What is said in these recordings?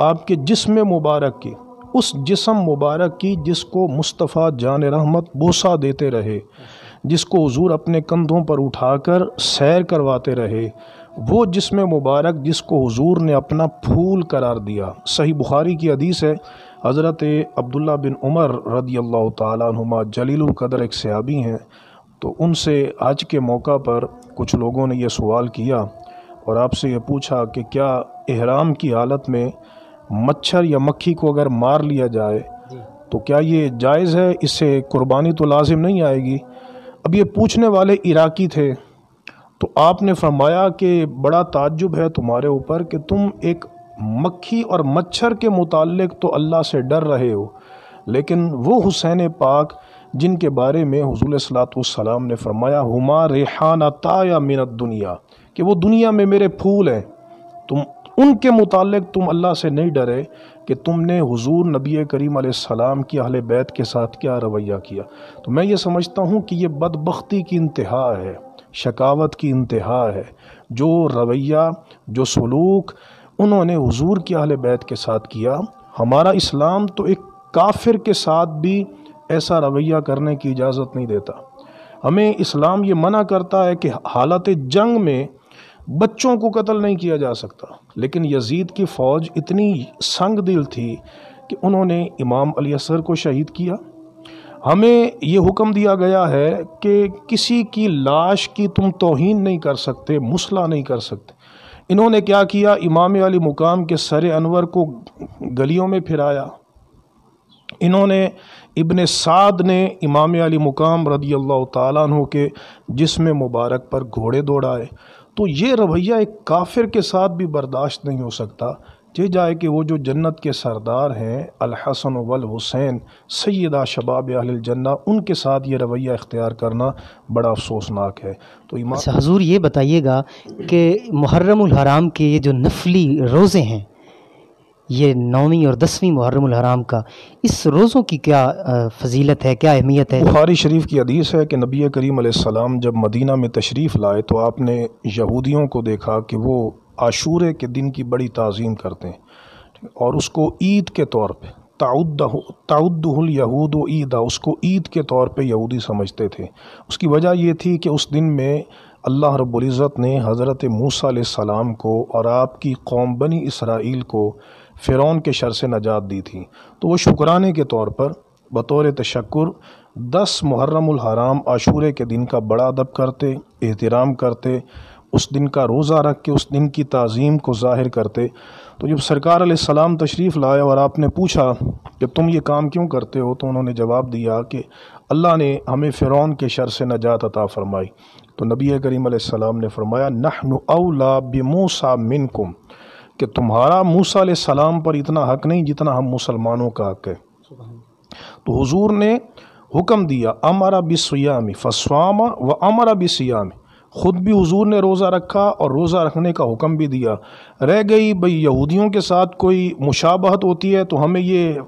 آپ کے جسم مبارک کی، اس جسم مبارک کی جس کو مصطفیٰ جان رحمت بوسہ دیتے رہے، جس کو حضور اپنے کندھوں پر اٹھا کر سیر کرواتے رہے، وہ جسم مبارک جس کو حضور نے اپنا پھول قرار دیا۔ صحیح بخاری کی حدیث ہے، حضرت عبداللہ بن عمر رضی اللہ تعالیٰ عنہما جلیل القدر ایک صحابی ہیں، تو ان سے حج کے موقع پر کچھ لوگوں نے یہ سوال کیا اور آپ سے یہ پوچھا کہ کیا احرام کی حالت میں مچھر یا مکھی کو اگر مار لیا جائے تو کیا یہ جائز ہے، اس سے قربانی تو لازم نہیں آئے گی؟ اب یہ پوچھنے والے عراقی تھے، تو آپ نے فرمایا کہ بڑا تعجب ہے تمہارے اوپر کہ تم ایک مکھی اور مچھر کے متعلق تو اللہ سے ڈر رہے ہو، لیکن وہ حسین پاک جن کے بارے میں حضور صلی اللہ علیہ وسلم نے فرمایا ہما ریحانتا یا من الدنیا، کہ وہ دنیا میں میرے پھول ہیں، تم ان کے متعلق تم اللہ سے نہیں ڈرے کہ تم نے حضور نبی کریم علیہ السلام کی اہل بیت کے ساتھ کیا رویہ کیا۔ تو میں یہ سمجھتا ہوں کہ یہ بدبختی کی انتہا ہے، شقاوت کی انتہا ہے، جو رویہ جو سلوک انہوں نے حضور کی اہل بیت کے ساتھ کیا۔ ہمارا اسلام تو ایک کافر کے ساتھ بھی ایسا رویہ کرنے کی اجازت نہیں دیتا۔ ہمیں اسلام یہ منع کرتا ہے کہ حالت جنگ میں بچوں کو قتل نہیں کیا جا سکتا، لیکن یزید کی فوج اتنی سنگ دل تھی کہ انہوں نے امام علی اصغر کو شہید کیا۔ ہمیں یہ حکم دیا گیا ہے کہ کسی کی لاش کی تم توہین نہیں کر سکتے، مسلح نہیں کر سکتے۔ انہوں نے کیا کیا؟ امام علی مقام کے سر انور کو گلیوں میں پھرایا۔ انہوں نے ابن سعد نے امام علی مقام رضی اللہ تعالیٰ عنہ کے جسم مبارک پر گھوڑے دوڑائے۔ تو یہ رویہ ایک کافر کے ساتھ بھی برداشت نہیں ہو سکتا، یہ جائے کہ وہ جو جنت کے سردار ہیں الحسن والحسین سیدہ شباب اہل الجنہ، ان کے ساتھ یہ رویہ اختیار کرنا بڑا افسوسناک ہے۔ تو اچھا حضور یہ بتائیے گا کہ محرم الحرام کے یہ جو نفلی روزے ہیں، یہ 9ویں اور 10ویں محرم الحرام کا، اس روزوں کی کیا فضیلت ہے، کیا اہمیت ہے؟ بخاری شریف کی حدیث ہے کہ نبی کریم علیہ السلام جب مدینہ میں تشریف لائے تو آپ نے یہودیوں کو دیکھا کہ وہ عاشورے کے دن کی بڑی تعظیم کرتے ہیں اور اس کو عید کے طور پہ تعدہ الیہود و عیدا، اس کو عید کے طور پہ یہودی سمجھتے تھے۔ اس کی وجہ یہ تھی کہ اس دن میں اللہ رب العزت نے حضرت موسیٰ علیہ السلام کو اور آپ کی قوم بنی اسرائیل کو فرعون کے شر سے نجات دی تھی، تو وہ شکرانے کے طور پر بطور تشکر 10 محرم الحرام عاشورے کے دن کا بڑا ادب کرتے، احترام کرتے، اس دن کا روزہ رکھ کے اس دن کی تعظیم کو ظاہر کرتے۔ تو جب سرکار علیہ السلام تشریف لائے اور آپ نے پوچھا کہ تم یہ کام کیوں کرتے ہو، تو انہوں نے جواب دیا کہ اللہ نے ہمیں فرعون کے شر سے نجات عطا فرمائی۔ تو نبی کریم علیہ السلام نے فرمایا نحن اولا بموسیٰ منکم، کہ تمہارا موسیٰ علیہ السلام پر اتنا حق نہیں جتنا ہم مسلمانوں کا حق ہے۔ تو حضور نے حکم دیا امر بالصیام فصام و امر بالصیام، خود بھی حضور نے روزہ رکھا اور روزہ رکھنے کا حکم بھی دیا۔ رہ گئی بھئی یہودیوں کے ساتھ کوئی مشابہت ہوتی ہے تو ہمیں یہ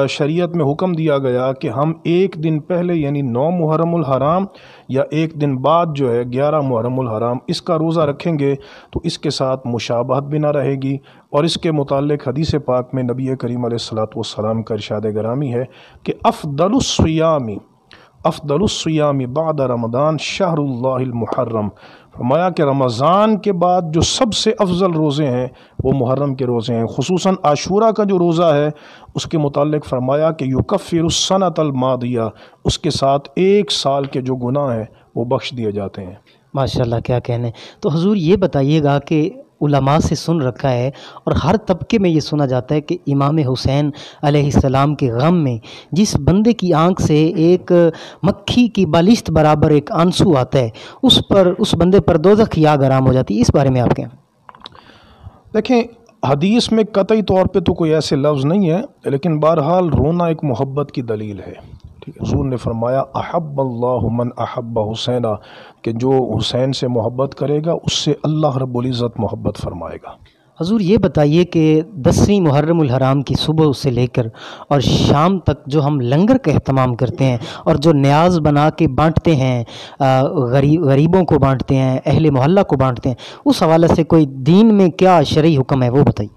شریعت میں حکم دیا گیا کہ ہم ایک دن پہلے یعنی 9 محرم الحرام یا ایک دن بعد جو ہے 11 محرم الحرام اس کا روزہ رکھیں گے تو اس کے ساتھ مشابہت بھی نہ رہے گی۔ اور اس کے متعلق حدیث پاک میں نبی کریم علیہ السلام کا ارشاد گرامی ہے کہ افضل الصیام بعد رمضان شہر اللہ المحرم، فرمایا کہ رمضان کے بعد جو سب سے افضل روزے ہیں وہ محرم کے روزے ہیں۔ خصوصاً عاشورہ کا جو روزہ ہے اس کے متعلق فرمایا کہ یکفر السنۃ الماضیہ، اس کے ساتھ 1 سال کے جو گناہ ہیں وہ بخش دیے جاتے ہیں۔ ماشاءاللہ، کیا کہنے۔ تو حضور یہ بتائیے گا کہ علماء سے سن رکھا ہے اور ہر طبقے میں یہ سنا جاتا ہے کہ امام حسین علیہ السلام کے غم میں جس بندے کی آنکھ سے ایک مکھی کی بالشت برابر ایک آنسو آتا ہے، اس بندے پر دوزخ کی آگ حرام ہو جاتی ہے۔ اس بارے میں آپ کیا؟ دیکھیں، حدیث میں قطعی طور پہ تو کوئی ایسے لفظ نہیں ہے، لیکن بہرحال رونا ایک محبت کی دلیل ہے۔ حضور نے فرمایا احب اللہ من احب حسینہ، کہ جو حسین سے محبت کرے گا اس سے اللہ رب العزت محبت فرمائے گا۔ حضور یہ بتائیے کہ 10ویں محرم الحرام کی صبح سے لے کر اور شام تک جو ہم لنگر کا اہتمام کرتے ہیں اور جو نیاز بنا کے بانٹتے ہیں، غریبوں کو بانٹتے ہیں، اہل محلہ کو بانٹتے ہیں، اس حوالے سے کوئی دین میں کیا شرعی حکم ہے وہ بتائیے۔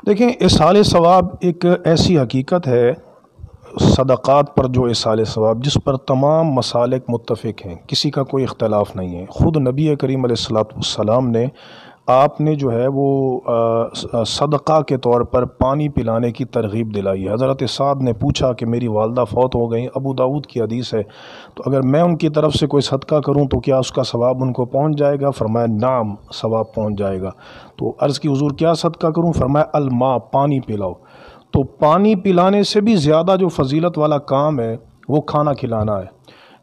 دیکھیں اصال ثواب ایک ایسی حقیقت ہے صدقات پر، جو اصال ثواب جس پر تمام مسالک متفق ہیں، کسی کا کوئی اختلاف نہیں ہے۔ خود نبی کریم علیہ السلام نے آپ نے جو ہے وہ صدقہ کے طور پر پانی پلانے کی ترغیب دلائی ہے۔ حضرت سعد نے پوچھا کہ میری والدہ فوت ہو گئیں، ابو داؤد کی حدیث ہے، تو اگر میں ان کی طرف سے کوئی صدقہ کروں تو کیا اس کا ثواب ان کو پہنچ جائے گا؟ فرمایا نعم، ثواب پہنچ جائے گا۔ تو عرض کی حضور کیا صدقہ کروں؟ فرمایا الماء، پانی پلاؤ۔ تو پانی پلانے سے بھی زیادہ جو فضیلت والا کام ہے وہ کھانا کھلانا ہے۔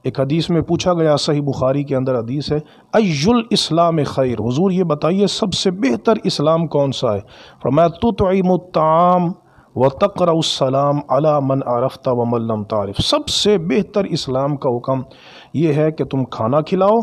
ایک حدیث میں پوچھا گیا، صحیح بخاری کے اندر حدیث ہے، ای الاسلام خیر، حضور یہ بتائیے سب سے بہتر اسلام کون سا ہے؟ فرمایا تطعم الطعام وتقرأ السلام علی من عرفت ومن لم تعرف۔ سب سے بہتر اسلام کا حکم یہ ہے کہ تم کھانا کھلاؤ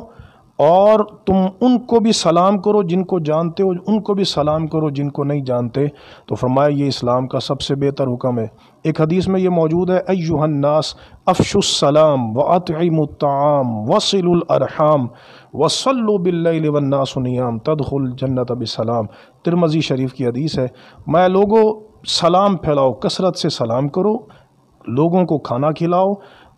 اور تم ان کو بھی سلام کرو جن کو جانتے ہو، ان کو بھی سلام کرو جن کو نہیں جانتے۔ تو فرمایا یہ اسلام کا سب سے بہتر حکم ہے۔ ایک حدیث میں یہ موجود ہے، ایھا الناس افشوا السلام واطعموا الطعام وصلوا الارحام وصلوا باللیل والناس نیام تدخل الجنۃ بسلام۔ ترمذی شریف کی حدیث ہے، میں لوگوں سلام پھیلاؤ، کثرت سے سلام کرو، لوگوں کو کھانا کھلاؤ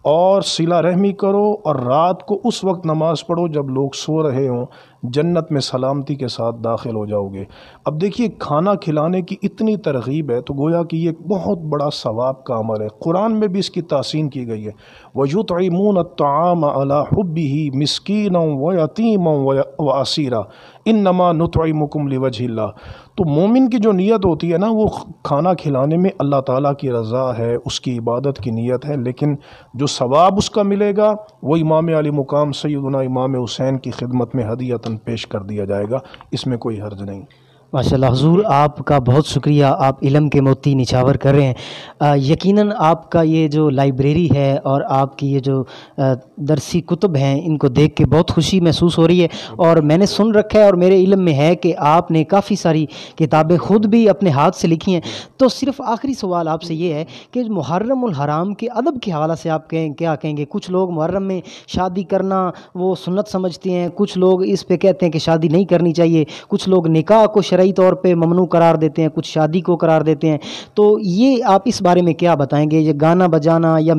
اور صلہ رحمی کرو، اور رات کو اس وقت نماز پڑھو جب لوگ سو رہے ہوں، جنت میں سلامتی کے ساتھ داخل ہو جاؤ گے۔ اب دیکھیے کھانا کھلانے کی اتنی ترغیب ہے تو گویا کہ یہ ایک بہت بڑا ثواب کا عمل ہے۔ قرآن میں بھی اس کی تحسین کی گئی ہے، وَيُطْعِمُونَ الطَّعَامَ عَلَىٰ حُبِّهِ مِسْكِينًا وَيَتِيمًا وَأَسِيرًا إِنَّمَا نُطْعِمُكُمْ لِوَجْهِ اللَّهِ۔ تو مومن کی جو نیت ہوتی ہے نا، وہ کھانا کھلانے میں اللہ تعالیٰ کی رضا ہے، اس کی عبادت کی نیت ہے، لیکن جو ثواب اس کا ملے گا وہ امام علی مقام سیدنا امام حسین کی خدمت میں ہدیۃً پیش کر دیا جائے گا، اس میں کوئی حرج نہیں۔ ماشاء اللہ حضور، آپ کا بہت شکریہ، آپ علم کے موتی نچھاور کر رہے ہیں۔ یقیناً آپ کا یہ جو لائبریری ہے اور آپ کی یہ جو درسی کتب ہیں، ان کو دیکھ کے بہت خوشی محسوس ہو رہی ہے، اور میں نے سن رکھا ہے اور میرے علم میں ہے کہ آپ نے کافی ساری کتابیں خود بھی اپنے ہاتھ سے لکھی ہیں۔ تو صرف آخری سوال آپ سے یہ ہے کہ محرم الحرام کے ادب کے حوالے سے آپ کیا کہیں گے؟ کچھ لوگ محرم میں شادی کرنا وہ سنت سمجھتے ہیں، کچھ لوگ اس پہ کہتے ہیں کہ شادی نہیں کرنی چاہیے، کچھ لوگ نکاح کو شرعی طور پہ ممنوع قرار دیتے ہیں، کچھ شادی کو قرار دیتے ہیں۔ تو یہ آپ اس بارے میں کیا بتائیں گے؟ یہ گانا بجانا یا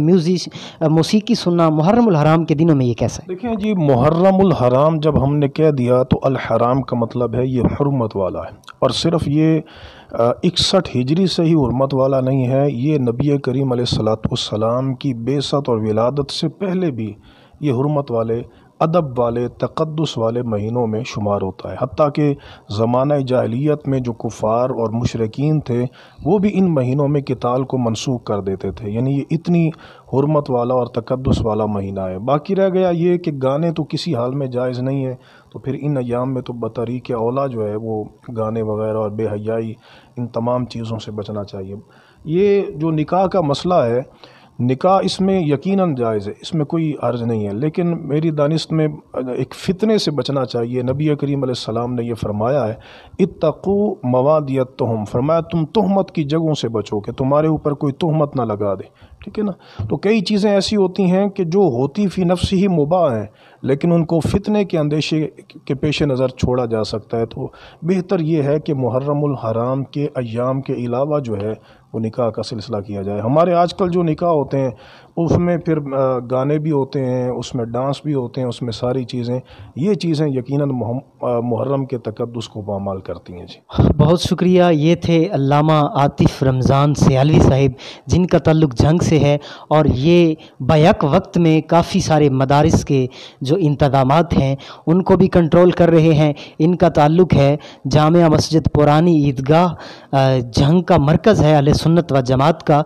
موسیقی سننا محرم الحرام کے دنوں میں یہ کیسا ہے؟ دیکھیں جی، محرم الحرام جب ہم نے کہہ دیا تو الحرام کا مطلب ہے یہ حرمت والا ہے، اور صرف یہ 61 ہجری سے ہی حرمت والا نہیں ہے، یہ نبی کریم علیہ السلام کی بعثت اور ولادت سے پہلے بھی یہ حرمت والے، ادب والے، تقدس والے مہینوں میں شمار ہوتا ہے۔ حتیٰ کہ زمانہ جاہلیت میں جو کفار اور مشرکین تھے وہ بھی ان مہینوں میں قتال کو منسوخ کر دیتے تھے، یعنی یہ اتنی حرمت والا اور تقدس والا مہینہ ہے۔ باقی رہ گیا یہ کہ گانے تو کسی حال میں جائز نہیں ہے، تو پھر ان ایام میں تو بطریق اولا جو ہے وہ گانے وغیرہ اور بے حیائی، ان تمام چیزوں سے بچنا چاہیے۔ یہ جو نکاح کا مسئلہ ہے، نکاح اس میں یقیناً جائز ہے، اس میں کوئی عرض نہیں ہے، لیکن میری دانست میں ایک فتنے سے بچنا چاہیے۔ نبی کریم علیہ السلام نے یہ فرمایا ہے، اتقوا موادی التہم، فرمایا تم تہمت کی جگہوں سے بچو کہ تمہارے اوپر کوئی تہمت نہ لگا دے، ٹھیک ہے نا۔ تو کئی چیزیں ایسی ہوتی ہیں کہ جو ہوتی فی نفس ہی مباح ہیں، لیکن ان کو فتنے کے اندیشے کے پیش نظر چھوڑا جا سکتا ہے۔ تو بہتر یہ ہے کہ محرم الحرام کے ایام کے علاوہ جو ہے وہ نکاح کا سلسلہ کیا جائے۔ ہمارے آج کل جو نکاح ہوتے ہیں اس میں پھر گانے بھی ہوتے ہیں، اس میں ڈانس بھی ہوتے ہیں، اس میں ساری چیزیں، یہ چیزیں یقیناً محرم کے تقدس کو پامال کرتی ہیں۔ جی بہت شکریہ۔ یہ تھے علامہ عاطف رمضان سیالوی صاحب، جن کا تعلق جنگ سے ہے، اور یہ بیک وقت میں کافی سارے مدارس کے جو انتظامات ہیں ان کو بھی کنٹرول کر رہے ہیں۔ ان کا تعلق ہے جامع مسجد پرانی عیدگاہ، جنگ کا مرکز ہے اہل سنت و جماعت کا۔